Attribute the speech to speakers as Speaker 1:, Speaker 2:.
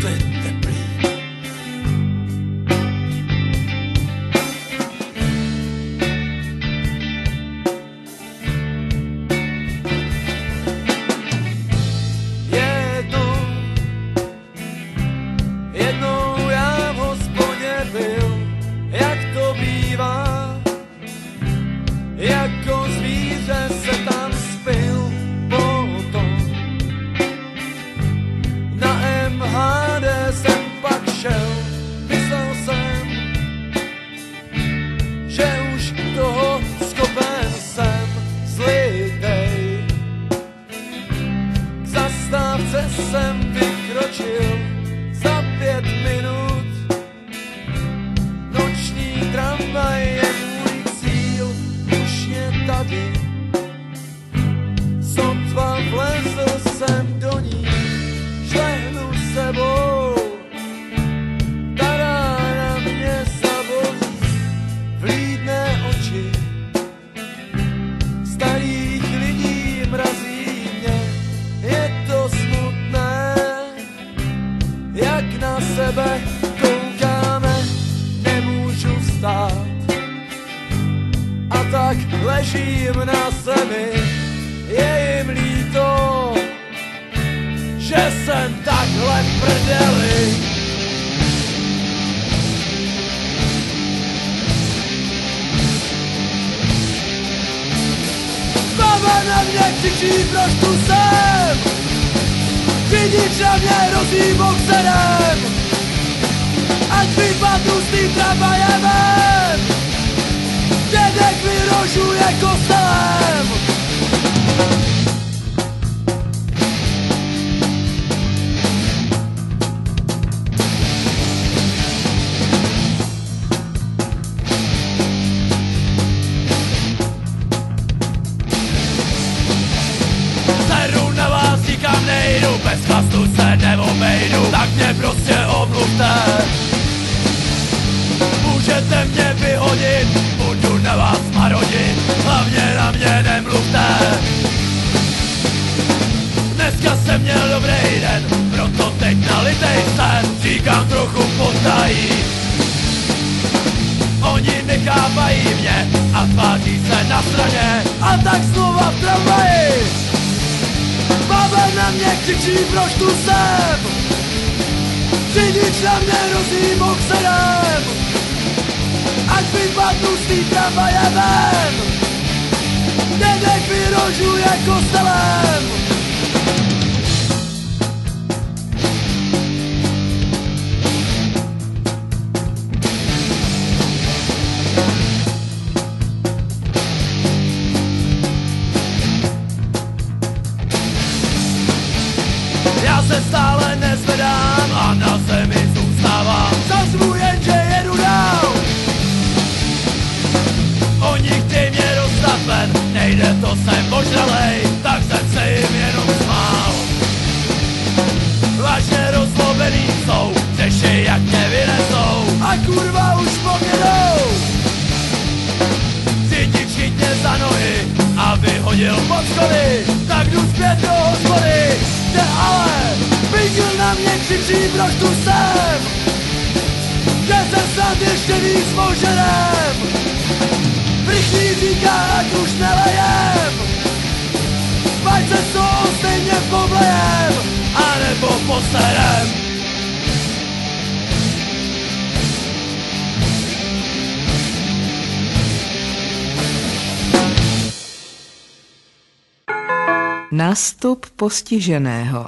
Speaker 1: to je teplý.
Speaker 2: Jednou já v hospodě byl, jak to bývá, jako zvíře se tam spil potom. Na MHD jsem pak šel, myslel jsem, že už toho schopen jsem zlitej. K zastávce jsem vykročil za 5 minut. Noční tramvaj je můj cíl, už je tady. Sotva vlezl jsem do ní, šlehnu sebou. Ta rána mě zabolí, vlídné oči starých lidí mrazí mě. Je to smutné, jak na sebe koukáme, nemůžu vstát. A tak ležím na zemi, je jim líto, že jsem takhle v prdeli. Baba na mě křičí, proč tu jsem? Řidič na mě hrozí boxerem, ať vypadnu s tím tramvajem ven. Dědek vyrožuje kostelem. Seru na vás, nikam nejdu, bez chlastu se neobejdu, tak mě prostě omluvte. Můžete mě vyhodit, budu na vás marodit, hlavně na mě nemluvte. Dneska jsem měl dobrý den, proto teď nalitej jsem, říkám trochu potají. Oni nechápají mě a tváří se na straně, a tak znova v tramvaji. Baba na mě křičí, proč tu jsem? Řidič na mě hrozí boxerem, ať vypadnu s tím tramvajem ven. Dědek vyrožuje kostelem. Já se stále nezvedám a na zemi zůstávám. Zazvu jen, že jedu dál. Oni chtějí mě dostat ven, nejde to, jsem ožralej, tak jsem se jim jenom smál. Vážně rozlobený jsou, řeší, jak mě vynesou, a kurva už po mě jdou. Řidič chyť mě za nohy a vyhodil pod schody, tak jdu zpět do hospody. Kde ale Bigl na mě křičí, proč tu jsem? Kde se snad ještě víc požerem? Rychlý říká, ať už nelejem, ať se z toho stejně poblejem, anebo poserem.
Speaker 3: Nástup postiženého.